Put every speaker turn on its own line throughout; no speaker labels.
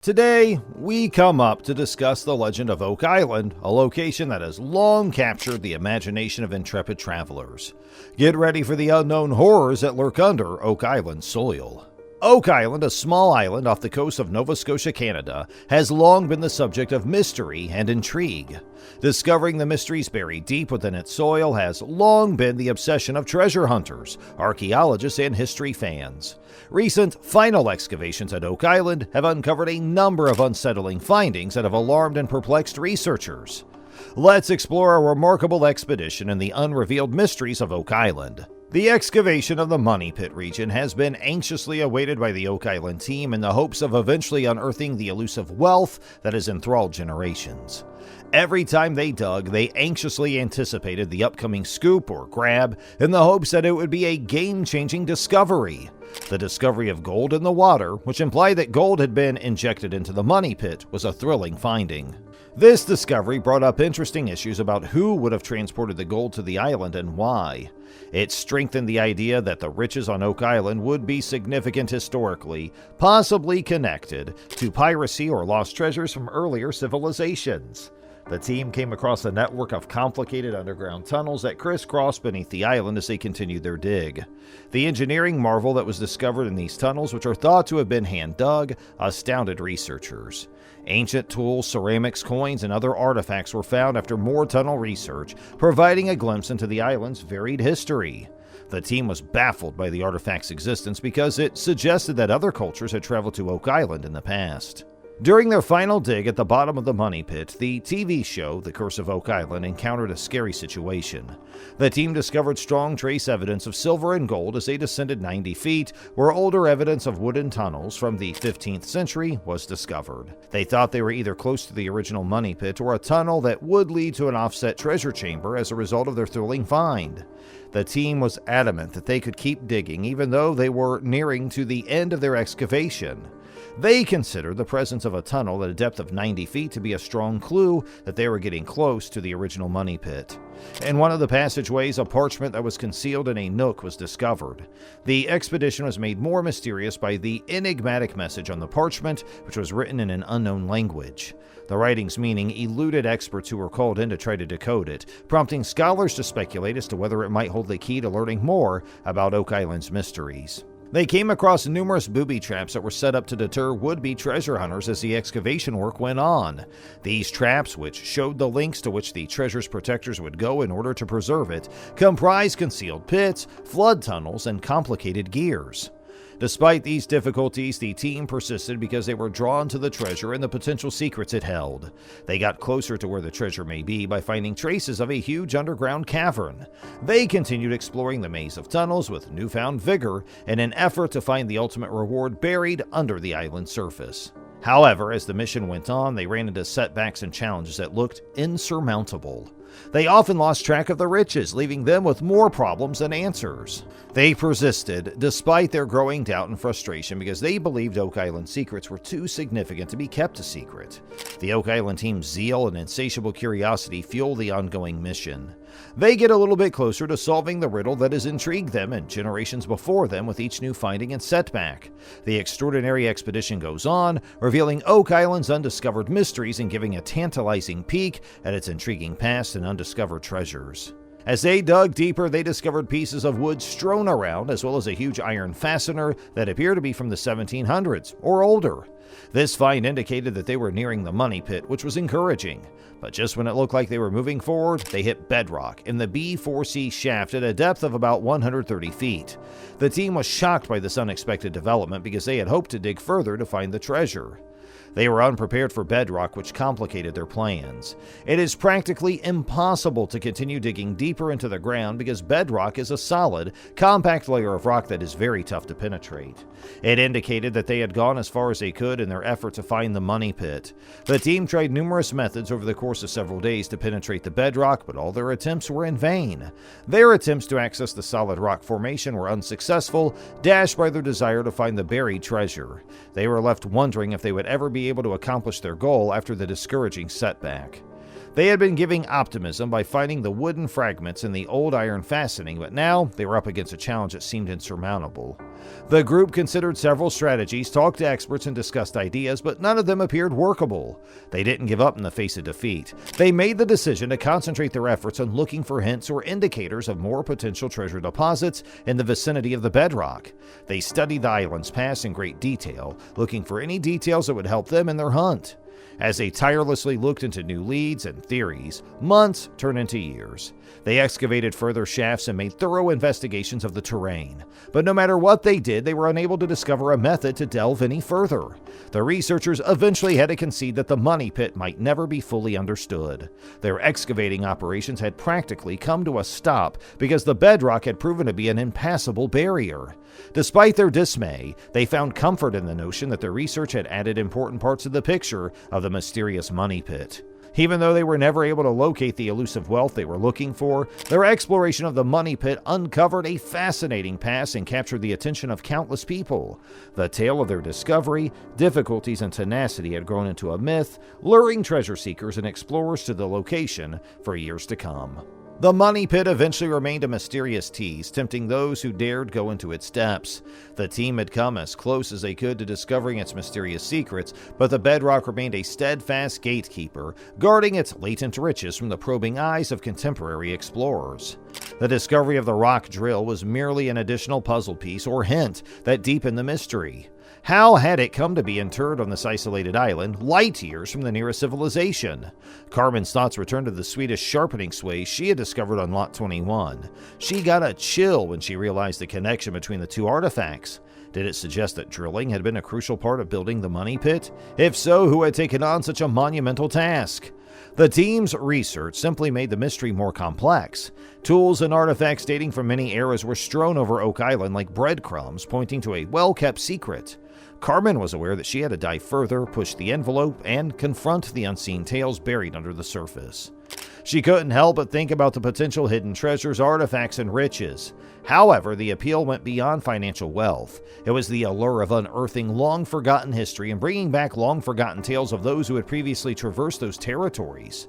Today, we come up to discuss the legend of Oak Island, a location that has long captured the imagination of intrepid travelers. Get ready for the unknown horrors that lurk under Oak Island's soil. Oak Island, a small island off the coast of Nova Scotia, Canada, has long been the subject of mystery and intrigue. Discovering the mysteries buried deep within its soil has long been the obsession of treasure hunters, archaeologists, and history fans. Recent final excavations at Oak Island have uncovered a number of unsettling findings that have alarmed and perplexed researchers. Let's explore a remarkable expedition in the unrevealed mysteries of Oak Island. The excavation of the Money Pit region has been anxiously awaited by the Oak Island team in the hopes of eventually unearthing the elusive wealth that has enthralled generations. Every time they dug, they anxiously anticipated the upcoming scoop or grab in the hopes that it would be a game-changing discovery. The discovery of gold in the water, which implied that gold had been injected into the Money Pit, was a thrilling finding. This discovery brought up interesting issues about who would have transported the gold to the island and why. It strengthened the idea that the riches on Oak Island would be significant historically, possibly connected to piracy or lost treasures from earlier civilizations. The team came across a network of complicated underground tunnels that crisscrossed beneath the island as they continued their dig. The engineering marvel that was discovered in these tunnels, which are thought to have been hand-dug, astounded researchers. Ancient tools, ceramics, coins, and other artifacts were found after more tunnel research, providing a glimpse into the island's varied history. The team was baffled by the artifact's existence because it suggested that other cultures had traveled to Oak Island in the past. During their final dig at the bottom of the Money Pit, the TV show The Curse of Oak Island encountered a scary situation. The team discovered strong trace evidence of silver and gold as they descended 90 feet, where older evidence of wooden tunnels from the 15th century was discovered. They thought they were either close to the original Money Pit or a tunnel that would lead to an offset treasure chamber as a result of their thrilling find. The team was adamant that they could keep digging even though they were nearing to the end of their excavation. They considered the presence of a tunnel at a depth of 90 feet to be a strong clue that they were getting close to the original Money Pit. In one of the passageways, a parchment that was concealed in a nook was discovered. The expedition was made more mysterious by the enigmatic message on the parchment, which was written in an unknown language. The writing's meaning eluded experts who were called in to try to decode it, prompting scholars to speculate as to whether it might hold the key to learning more about Oak Island's mysteries. They came across numerous booby traps that were set up to deter would-be treasure hunters as the excavation work went on. These traps, which showed the links to which the treasure's protectors would go in order to preserve it, comprised concealed pits, flood tunnels, and complicated gears. Despite these difficulties, the team persisted because they were drawn to the treasure and the potential secrets it held. They got closer to where the treasure may be by finding traces of a huge underground cavern. They continued exploring the maze of tunnels with newfound vigor in an effort to find the ultimate reward buried under the island's surface. However, as the mission went on, they ran into setbacks and challenges that looked insurmountable. They often lost track of the riches, leaving them with more problems than answers. They persisted, despite their growing doubt and frustration, because they believed Oak Island's secrets were too significant to be kept a secret. The Oak Island team's zeal and insatiable curiosity fuel the ongoing mission. They get a little bit closer to solving the riddle that has intrigued them and generations before them with each new finding and setback. The extraordinary expedition goes on, revealing Oak Island's undiscovered mysteries and giving a tantalizing peek at its intriguing past and undiscovered treasures. As they dug deeper, they discovered pieces of wood strewn around, as well as a huge iron fastener that appeared to be from the 1700s or older. This find indicated that they were nearing the Money Pit, which was encouraging. But just when it looked like they were moving forward, they hit bedrock in the B4C shaft at a depth of about 130 feet. The team was shocked by this unexpected development because they had hoped to dig further to find the treasure. They were unprepared for bedrock, which complicated their plans. It is practically impossible to continue digging deeper into the ground because bedrock is a solid, compact layer of rock that is very tough to penetrate. It indicated that they had gone as far as they could in their effort to find the Money Pit. The team tried numerous methods over the course of several days to penetrate the bedrock, but all their attempts were in vain. Their attempts to access the solid rock formation were unsuccessful, dashed by their desire to find the buried treasure. They were left wondering if they would ever be able to accomplish their goal after the discouraging setback. They had been giving optimism by finding the wooden fragments in the old iron fastening, but now they were up against a challenge that seemed insurmountable. The group considered several strategies, talked to experts, and discussed ideas, but none of them appeared workable. They didn't give up in the face of defeat. They made the decision to concentrate their efforts on looking for hints or indicators of more potential treasure deposits in the vicinity of the bedrock. They studied the island's past in great detail, looking for any details that would help them in their hunt. As they tirelessly looked into new leads and theories, months turned into years. They excavated further shafts and made thorough investigations of the terrain. But no matter what they did, they were unable to discover a method to delve any further. The researchers eventually had to concede that the money pit might never be fully understood. Their excavating operations had practically come to a stop because the bedrock had proven to be an impassable barrier. Despite their dismay, they found comfort in the notion that their research had added important parts of the picture of the mysterious money pit. Even though they were never able to locate the elusive wealth they were looking for, their exploration of the money pit uncovered a fascinating past and captured the attention of countless people. The tale of their discovery, difficulties, and tenacity had grown into a myth, luring treasure seekers and explorers to the location for years to come. The money pit eventually remained a mysterious tease, tempting those who dared go into its depths. The team had come as close as they could to discovering its mysterious secrets, but the bedrock remained a steadfast gatekeeper, guarding its latent riches from the probing eyes of contemporary explorers. The discovery of the rock drill was merely an additional puzzle piece or hint that deepened the mystery. How had it come to be interred on this isolated island, light years from the nearest civilization? Carmen's thoughts returned to the Swedish sharpening sway she had discovered on Lot 21. She got a chill when she realized the connection between the two artifacts. Did it suggest that drilling had been a crucial part of building the money pit? If so, who had taken on such a monumental task? The team's research simply made the mystery more complex. Tools and artifacts dating from many eras were strewn over Oak Island like breadcrumbs, pointing to a well-kept secret. Carmen was aware that she had to dive further, push the envelope, and confront the unseen tales buried under the surface. She couldn't help but think about the potential hidden treasures, artifacts, and riches. However, the appeal went beyond financial wealth. It was the allure of unearthing long-forgotten history and bringing back long-forgotten tales of those who had previously traversed those territories.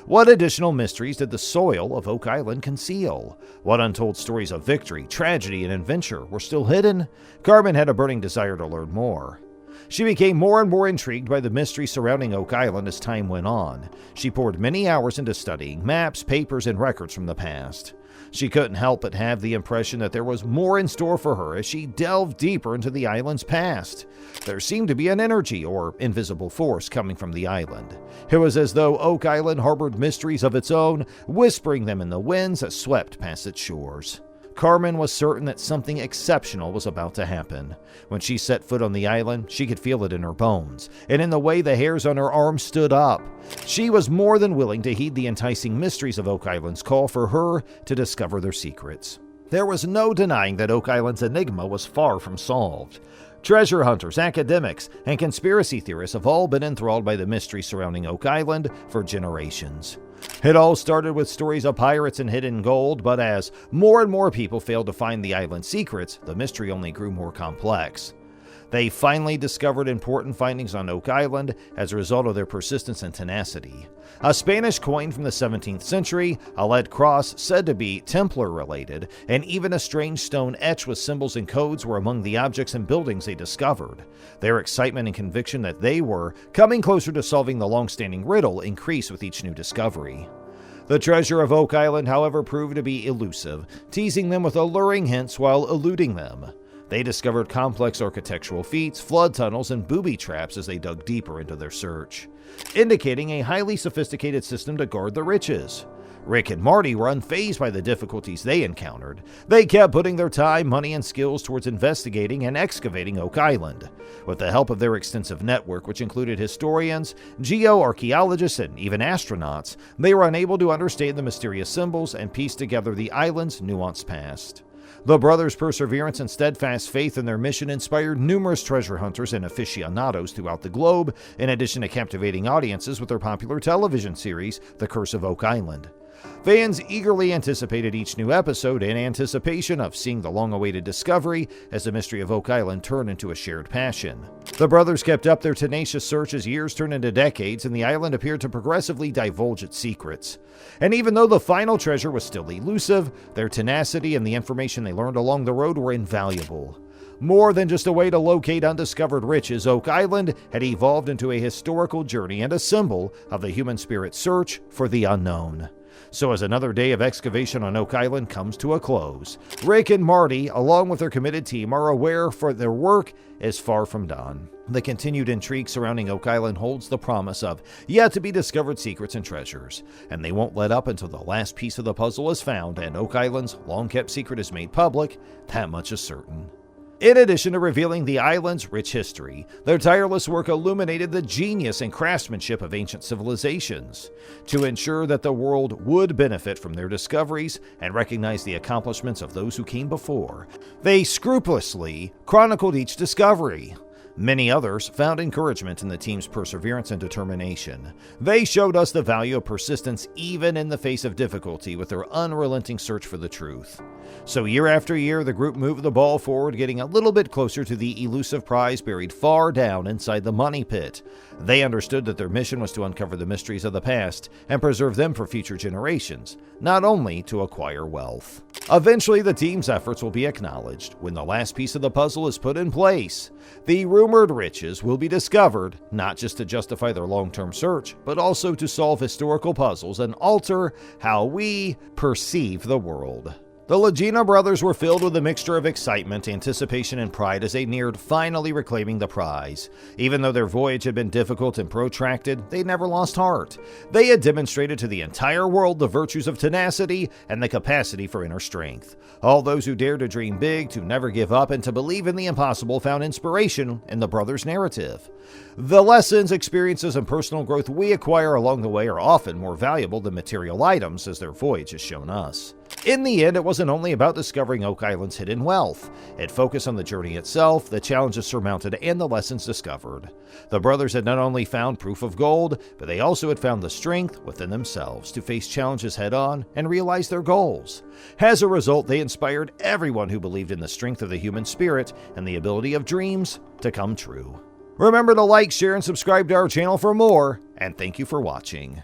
What additional mysteries did the soil of Oak Island conceal? What untold stories of victory, tragedy, and adventure were still hidden? Carmen had a burning desire to learn more. She became more and more intrigued by the mystery surrounding Oak Island as time went on. She poured many hours into studying maps, papers, and records from the past. She couldn't help but have the impression that there was more in store for her as she delved deeper into the island's past. There seemed to be an energy or invisible force coming from the island. It was as though Oak Island harbored mysteries of its own, whispering them in the winds that swept past its shores. Carmen was certain that something exceptional was about to happen. When she set foot on the island, she could feel it in her bones, and in the way the hairs on her arms stood up. She was more than willing to heed the enticing mysteries of Oak Island's call for her to discover their secrets. There was no denying that Oak Island's enigma was far from solved. Treasure hunters, academics, and conspiracy theorists have all been enthralled by the mystery surrounding Oak Island for generations. It all started with stories of pirates and hidden gold, but as more and more people failed to find the island's secrets, the mystery only grew more complex. They finally discovered important findings on Oak Island as a result of their persistence and tenacity. A Spanish coin from the 17th century, a lead cross said to be Templar-related, and even a strange stone etched with symbols and codes were among the objects and buildings they discovered. Their excitement and conviction that they were coming closer to solving the long-standing riddle increased with each new discovery. The treasure of Oak Island, however, proved to be elusive, teasing them with alluring hints while eluding them. They discovered complex architectural feats, flood tunnels, and booby traps as they dug deeper into their search, indicating a highly sophisticated system to guard the riches. Rick and Marty were unfazed by the difficulties they encountered. They kept putting their time, money, and skills towards investigating and excavating Oak Island. With the help of their extensive network, which included historians, geoarchaeologists, and even astronauts, they were unable to understand the mysterious symbols and piece together the island's nuanced past. The brothers' perseverance and steadfast faith in their mission inspired numerous treasure hunters and aficionados throughout the globe, in addition to captivating audiences with their popular television series, The Curse of Oak Island. Fans eagerly anticipated each new episode in anticipation of seeing the long-awaited discovery as the mystery of Oak Island turned into a shared passion. The brothers kept up their tenacious search as years turned into decades and the island appeared to progressively divulge its secrets. And even though the final treasure was still elusive, their tenacity and the information they learned along the road were invaluable. More than just a way to locate undiscovered riches, Oak Island had evolved into a historical journey and a symbol of the human spirit's search for the unknown. So as another day of excavation on Oak Island comes to a close, Rick and Marty, along with their committed team, are aware for their work is far from done. The continued intrigue surrounding Oak Island holds the promise of yet-to-be-discovered secrets and treasures, and they won't let up until the last piece of the puzzle is found and Oak Island's long-kept secret is made public. That much is certain. In addition to revealing the island's rich history, their tireless work illuminated the genius and craftsmanship of ancient civilizations. To ensure that the world would benefit from their discoveries and recognize the accomplishments of those who came before, they scrupulously chronicled each discovery. Many others found encouragement in the team's perseverance and determination. They showed us the value of persistence even in the face of difficulty with their unrelenting search for the truth. So year after year, the group moved the ball forward, getting a little bit closer to the elusive prize buried far down inside the money pit. They understood that their mission was to uncover the mysteries of the past and preserve them for future generations, not only to acquire wealth. Eventually, the team's efforts will be acknowledged when the last piece of the puzzle is put in place. The rumored riches will be discovered, not just to justify their long-term search, but also to solve historical puzzles and alter how we perceive the world. The Lagina brothers were filled with a mixture of excitement, anticipation, and pride as they neared finally reclaiming the prize. Even though their voyage had been difficult and protracted, they never lost heart. They had demonstrated to the entire world the virtues of tenacity and the capacity for inner strength. All those who dared to dream big, to never give up, and to believe in the impossible found inspiration in the brothers' narrative. The lessons, experiences, and personal growth we acquire along the way are often more valuable than material items, as their voyage has shown us. In the end, it wasn't only about discovering Oak Island's hidden wealth. It focused on the journey itself, the challenges surmounted, and the lessons discovered. The brothers had not only found proof of gold, but they also had found the strength within themselves to face challenges head-on and realize their goals. As a result, they inspired everyone who believed in the strength of the human spirit and the ability of dreams to come true. Remember to like, share, and subscribe to our channel for more, and thank you for watching.